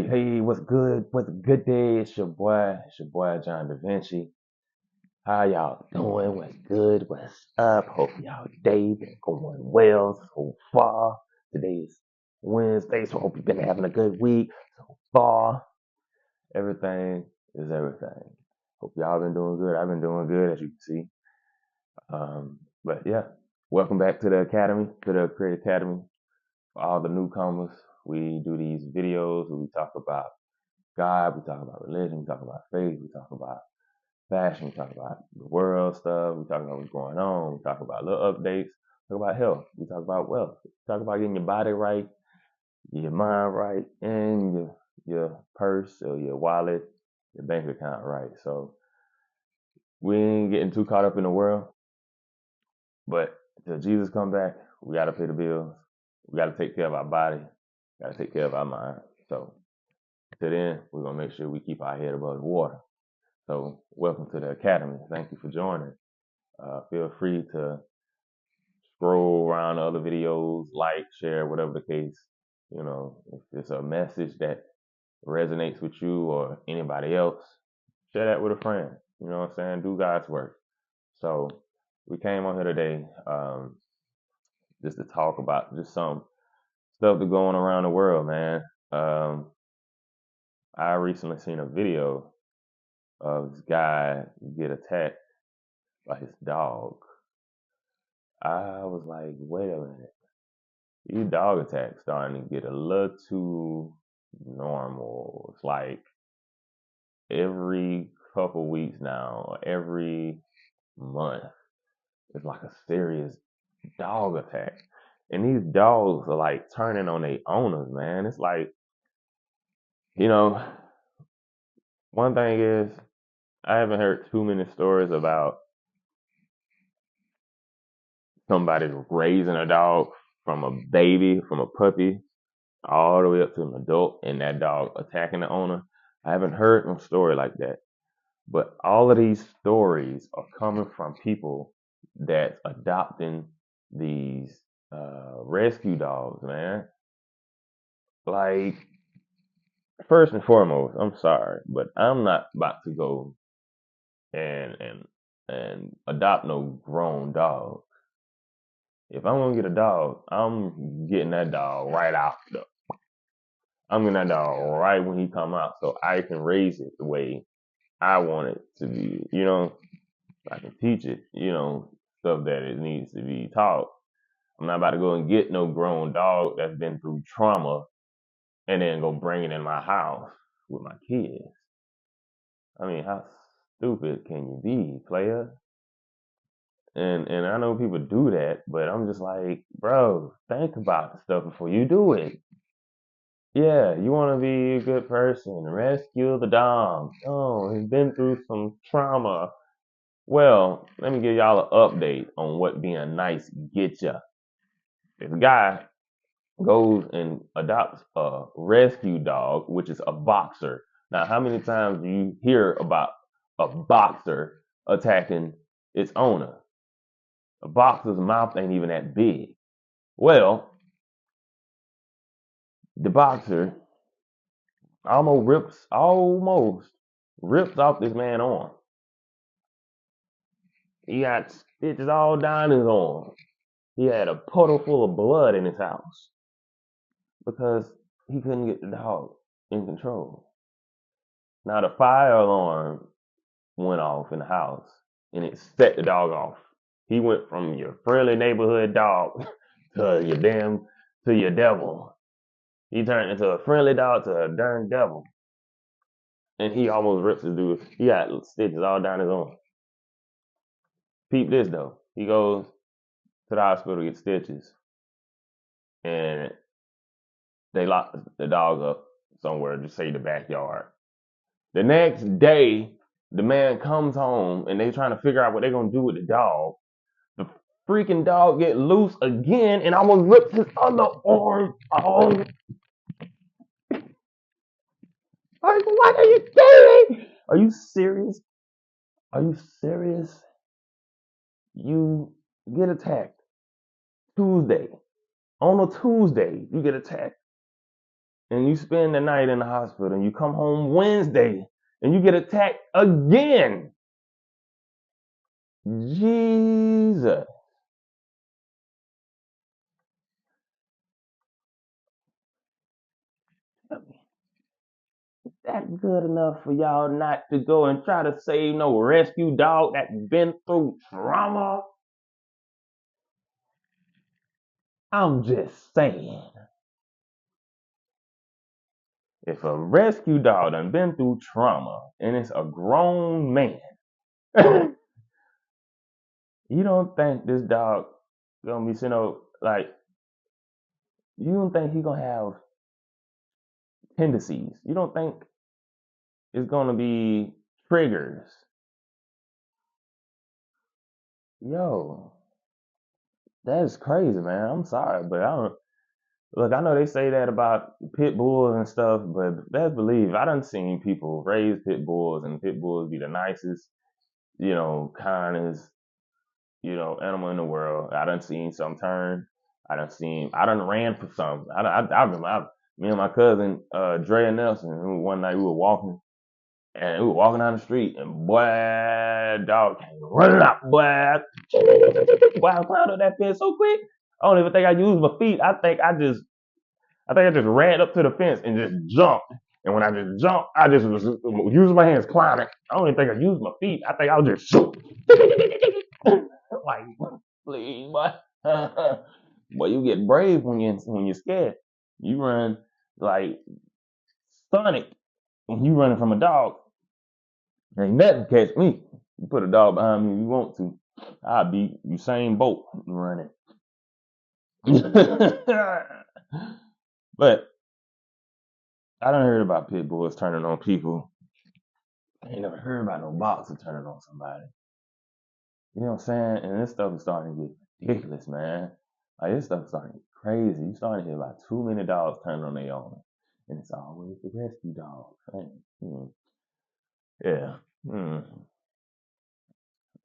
Hey, what's good? What's a good day? It's your boy John Da Vinci. How y'all doing? What's good? What's up? Hope y'all day been going well so far. Today is Wednesday, so hope you've been having a good week so far. Everything is everything. Hope y'all been doing good. I've been doing good, as you can see. But yeah, welcome back to the academy, to the Create Academy. For all the newcomers, we do these videos where we talk about God, we talk about religion, we talk about faith, we talk about fashion, we talk about the world stuff, we talk about what's going on, we talk about little updates, we talk about health, we talk about wealth, we talk about getting your body right, your mind right, and your purse or your wallet, your bank account right. So we ain't getting too caught up in the world, but until Jesus come back, we gotta pay the bills, we gotta take care of our body, we gotta take care of our mind. So until then, we're gonna make sure we keep our head above the water. So, welcome to the Academy. Thank you for joining. Feel free to scroll around the other videos, like, share, whatever the case. If it's a message that resonates with you or anybody else, share that with a friend. You know what I'm saying? Do God's work. So, we came on here today just to talk about just some stuff that's going around the world, man. I recently seen a video of this guy get attacked by his dog. I was like, wait a minute. These dog attacks starting to get a little too normal. It's like every couple weeks now, or every month, it's like a serious dog attack. And these dogs are like turning on their owners, man. It's like, you know, one thing is, I haven't heard too many stories about somebody raising a dog from a baby, from a puppy, all the way up to an adult, and that dog attacking the owner. I haven't heard no story like that. But all of these stories are coming from people that's adopting these rescue dogs, man. Like, first and foremost, I'm sorry, but I'm not about to go and and adopt no grown dog. If I'm gonna get a dog, I'm getting that dog right out the I'm getting that dog right when he come out so I can raise it the way I want it to be. I can teach it, stuff that it needs to be taught. I'm not about to go and get no grown dog that's been through trauma and then go bring it in my house with my kids. I mean, how stupid can you be, player? And I know people do that, but I'm just like, bro, think about the stuff before you do it. Yeah, you want to be a good person, rescue the dog. Oh, he's been through some trauma. Well, let me give y'all an update on what being nice gets you. This guy goes and adopts a rescue dog, which is a boxer. Now, how many times do you hear about a boxer attacking its owner? A boxer's mouth ain't even that big. Well, the boxer almost rips off this man's arm. He got stitches all down his arm. He had a puddle full of blood in his house because he couldn't get the dog in control. Now the fire alarm went off in the house and it set the dog off. He went from your friendly neighborhood dog to your devil. He turned into a friendly dog to a darn devil. And he almost rips the dude. He got stitches all down his arm. Peep this though. He goes to the hospital to get stitches. And they lock the dog up somewhere, just say the backyard. The next day, the man comes home and they trying to figure out what they're gonna do with the dog. The freaking dog get loose again and almost rips his other arm off. Like, what are you doing? Are you serious? Are you serious? You get attacked Tuesday. On a Tuesday, you get attacked. and you spend the night in the hospital, and you come home Wednesday, and you get attacked again. Jesus. That good enough for y'all not to go and try to save no rescue dog that's been through trauma? I'm just saying. If a rescue dog done been through trauma and it's a grown man, you don't think this dog gonna be sitting up like you don't think he gonna have tendencies. You don't think it's gonna be triggers. Yo, that's crazy, man. I'm sorry, but I don't look, I know they say that about pit bulls and stuff, but best believe I done seen people raise pit bulls and pit bulls be the nicest, kindest, animal in the world. I done seen some turn. I done ran for some. I remember me and my cousin, Dre and Nelson, one night we were walking and we were walking down the street and boy, dog came running up, boy. Boy, I climbed up that fence so quick. I don't even think I used my feet. I think I just ran up to the fence and just jumped. And when I just jumped, I just was using my hands climbing. I don't even think I used my feet. I think I was just shoot. Like, please, boy. Boy, you get brave when you're scared. You run like Sonic when you running from a dog. Ain't nothing catch me. You put a dog behind me if you want to. I'll be Usain Bolt running. But I done heard about pit bulls turning on people. I ain't never heard about no boxer turning on somebody. You know what I'm saying? And this stuff is starting to get ridiculous, man. Like this stuff is starting to get crazy. You starting to hear about too many dogs turning on their owner. And it's always the rescue dog. Yeah. Mm.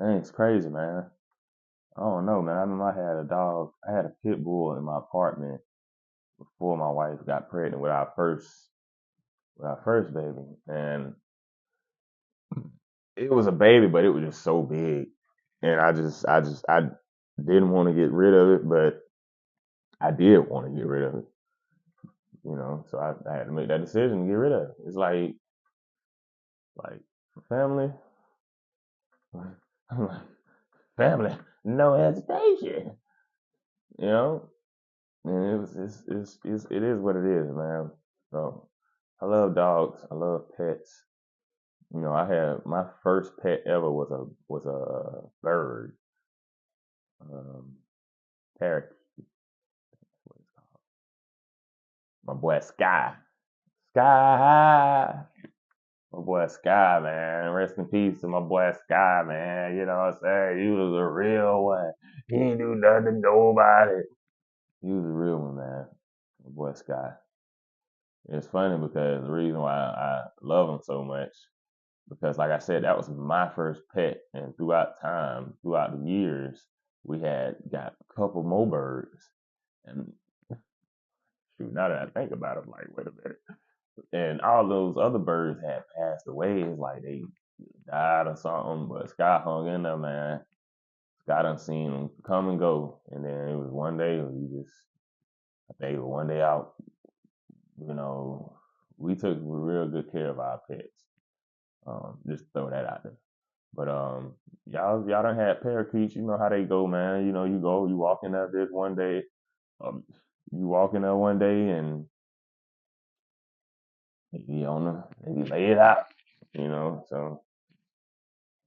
And it's crazy, man. I don't know, man. I remember I had a dog. I had a pit bull in my apartment before my wife got pregnant with our first baby. And it was a baby, but it was just so big. And I didn't want to get rid of it, but I did want to get rid of it, So I had to make that decision to get rid of it. It's like family, I'm like family, no hesitation, you know. And it is what it is, man. So I love dogs. I love pets. I had my first pet ever was a bird, um, parakeet. What it's called. My boy Sky. Sky. My boy Sky, man. Rest in peace to my boy Sky, man. You know what I'm saying? He was a real one. He ain't do nothing to nobody. He was a real one, man. My boy Sky. It's funny because the reason why I love him so much, because like I said, that was my first pet. And throughout the years, we had got a couple more birds. And shoot, now that I think about it, I'm like, wait a minute. And all those other birds had passed away. It's like they died or something, but Sky hung in there, man. Sky done seen him come and go. And then it was one day, I think it was one day out, you know, we took real good care of our pets. Just throw that out there. But y'all done had parakeets. You know how they go, man. You walk in there this one day. Um, you walk in there one day and they be they be laid out. So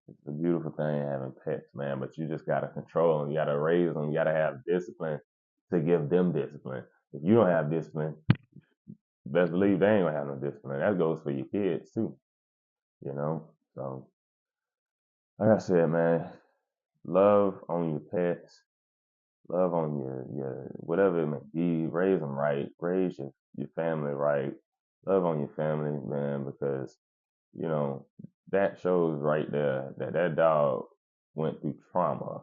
it's a beautiful thing having pets, man. But you just gotta control them. You gotta raise them. You gotta have discipline to give them discipline. If you don't have discipline, best believe they ain't gonna have no discipline. That goes for your kids too. So like I said, man, love on your pets, love on your whatever it may be. Raise them right. Raise your family right. Love on your family, man, because you know that shows right there that that dog went through trauma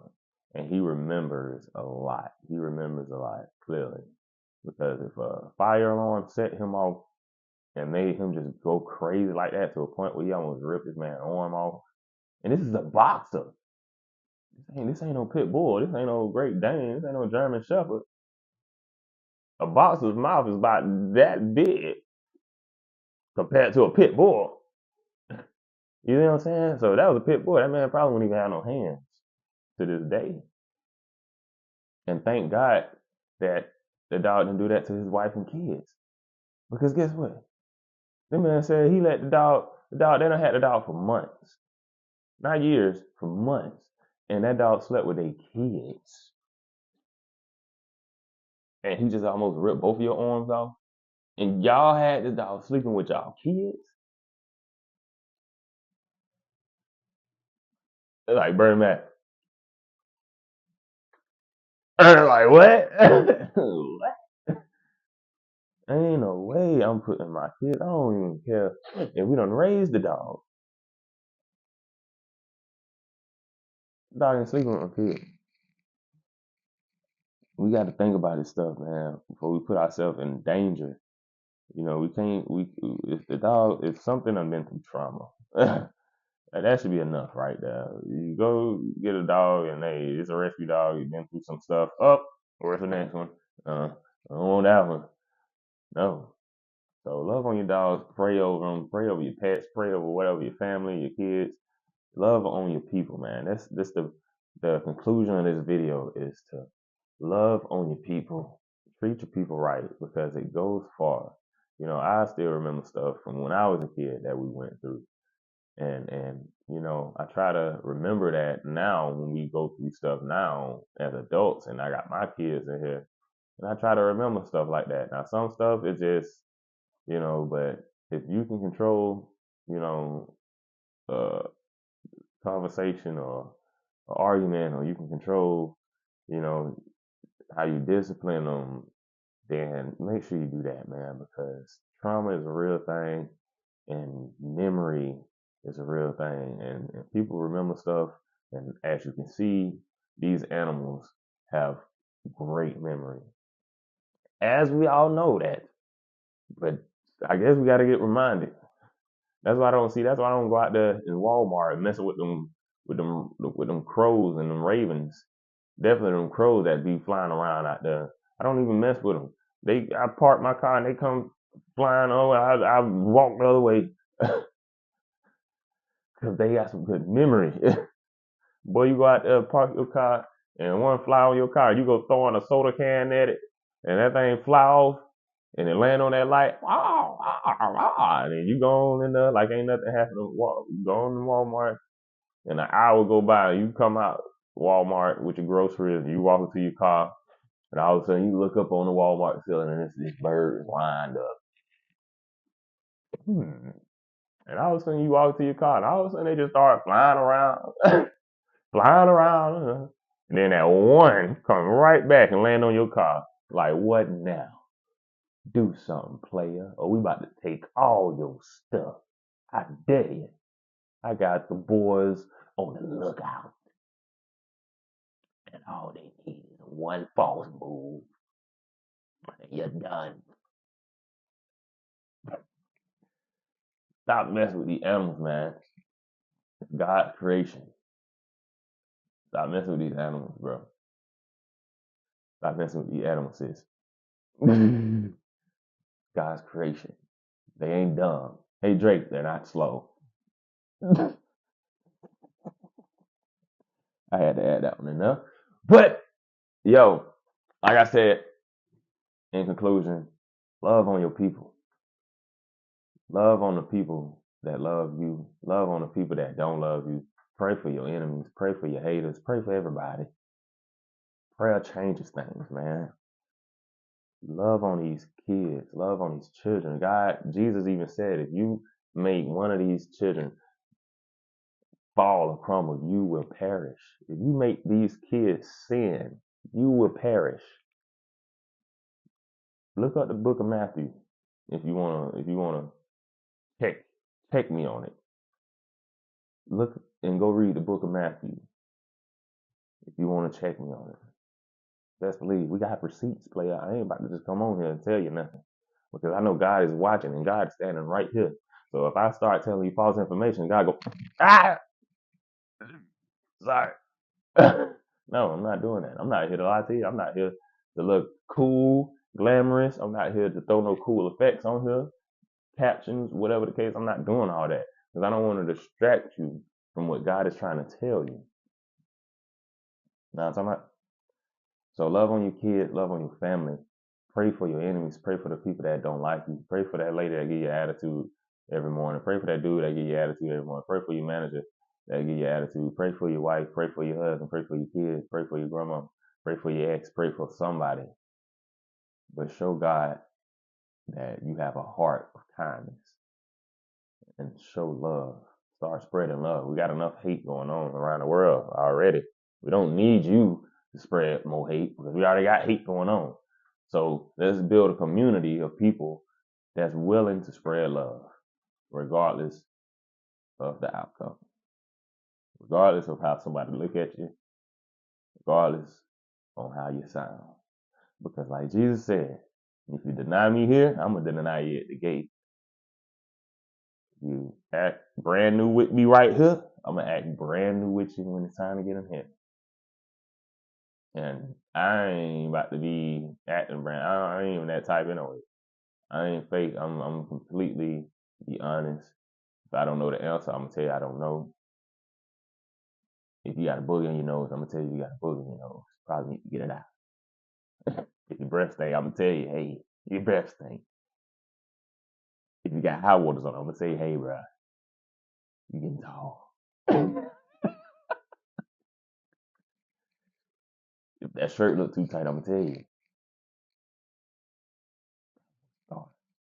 and he remembers a lot. He remembers a lot clearly because if a fire alarm set him off, and made him just go crazy like that to a point where he almost ripped his man's arm off. And this is a boxer. This ain't no pit bull. This ain't no Great Dane. This ain't no German Shepherd. A boxer's mouth is about that big compared to a pit bull. You know what I'm saying? So that was a pit bull. That man probably wouldn't even have no hands to this day. And thank God that the dog didn't do that to his wife and kids. Because guess what? The man said he let they done had the dog for months. Not years, for months. And that dog slept with their kids. And he just almost ripped both of your arms off. And y'all had the dog sleeping with y'all kids. They're like, Bernie Mac. Like, what? What? Ain't no way I'm putting my kids. I don't even care if we done raised the dog. The dog ain't sleeping with my kids. We got to think about this stuff, man, before we put ourselves in danger. You know, we can't. If the dog, if something done been through trauma, that should be enough right there. You go get a dog, and hey, it's a rescue dog. You've been through some stuff. Up, where's the next one? I don't want that one. No. So love on your dogs. Pray over them. Pray over your pets. Pray over whatever your family, your kids. Love on your people, man. That's the conclusion of this video is to love on your people, treat your people right because it goes far. You know, I still remember stuff from when I was a kid that we went through, and you know, I try to remember that now when we go through stuff now as adults, and I got my kids in here, and I try to remember stuff like that. Now, some stuff is just, you know, but if you can control, you know, uh, conversation or argument, or you can control, you know, how you discipline them, then make sure you do that, man, because trauma is a real thing and memory is a real thing. And people remember stuff. And as you can see, these animals have great memory. As we all know that. But I guess we got to get reminded. That's why I don't see. That's why I don't go out there in Walmart messing with them crows and them ravens. Definitely them crows that be flying around out there. I don't even mess with them. I park my car and they come flying over. I walk the other way because they got some good memory. Boy, you go out there, park your car, and one fly on your car. You go throwing a soda can at it, and that thing fly off, and it land on that light. And then you go on in there like ain't nothing happening. You go on in Walmart, and an hour go by, and you come out Walmart with your groceries, and you walk into your car, and all of a sudden you look up on the Walmart ceiling, and it's this bird lined up. And all of a sudden you walk to your car, and all of a sudden they just start flying around, flying around. And then that one come right back and land on your car. Like, what now? Do something, player, or we about to take all your stuff. I dare you. I got the boys on the lookout. And all they need is one false move. And you're done. Stop messing with these animals, man. It's God's creation. Stop messing with these animals, bro. Stop messing with these animals, sis. God's creation. They ain't dumb. Hey, Drake, they're not slow. I had to add that one in there. But, yo, like I said, in conclusion, love on your people. Love on the people that love you. Love on the people that don't love you. Pray for your enemies. Pray for your haters. Pray for everybody. Prayer changes things, man. Love on these kids. Love on these children. God, Jesus even said, if you make one of these children fall or crumble, you will perish. If you make these kids sin, you will perish. Look up the book of Matthew if you wanna check me on it. Look and go read the book of Matthew if you want to check me on it. Best believe we got receipts, player. I ain't about to just come on here and tell you nothing. because I know God is watching and God is standing right here. So if I start telling you false information, God go, ah, sorry. No, I'm not doing that. I'm not here to lie to you. I'm not here to look cool, glamorous. I'm not here to throw no cool effects on here, captions, whatever the case. I'm not doing all that because I don't want to distract you from what God is trying to tell you. Now I'm talking about. So love on your kids, love on your family. Pray for your enemies. Pray for the people that don't like you. Pray for that lady that give you attitude every morning. Pray for that dude that give you attitude every morning. Pray for your manager that give you attitude. Pray for your wife. Pray for your husband. Pray for your kids. Pray for your grandma. Pray for your ex. Pray for somebody. But show God that you have a heart of kindness and show love. Start spreading love. We got enough hate going on around the world already. We don't need you to spread more hate because we already got hate going on. So let's build a community of people that's willing to spread love, regardless of the outcome, regardless of how somebody look at you, regardless on how you sound. Because like Jesus said, if you deny me here, I'm gonna deny you at the gate. You act brand new with me right here, I'm gonna act brand new with you when it's time to get in here. And I ain't about to be acting brand. I ain't even that type anyway. I ain't fake. I'm completely be honest. If I don't know the answer, I'm gonna tell you I don't know. If you got a boogie in your nose, I'm gonna tell you you got a boogie in your nose. Probably need to get it out. If your breath stink, I'm gonna tell you, hey, your breath stink. If you got high waters on, I'm gonna say, hey, bro, you getting tall. If that shirt look too tight, I'm gonna tell you, start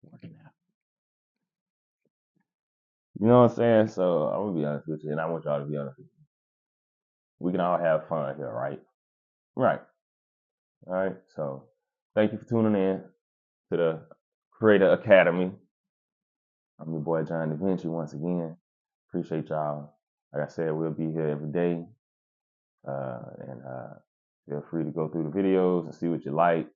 working out. You know what I'm saying? So I'm gonna be honest with you, and I want y'all to be honest with you. We can all have fun here, right? Right. All right. So thank you for tuning in to the Creator Academy. I'm your boy John Da Vinci once again. Appreciate y'all. Like I said, we'll be here every day. And feel free to go through the videos and see what you like.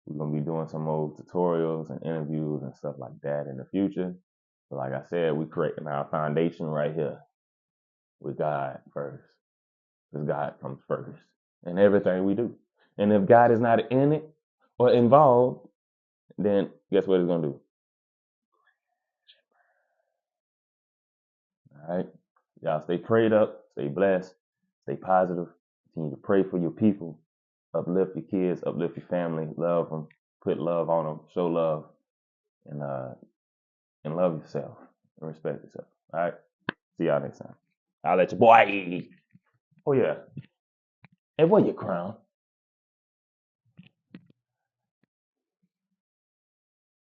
We're gonna be doing some more tutorials and interviews and stuff like that in the future. But like I said, we're creating our foundation right here with God first. Because God comes first in everything we do. And if God is not in it or involved, then guess what it's gonna do? All right. Y'all stay prayed up, stay blessed, stay positive. Continue to pray for your people. Uplift your kids, uplift your family, love them, put love on them, show love, and love yourself and respect yourself. All right. See y'all next time. I'll let your boy. Oh yeah. And wear your crown.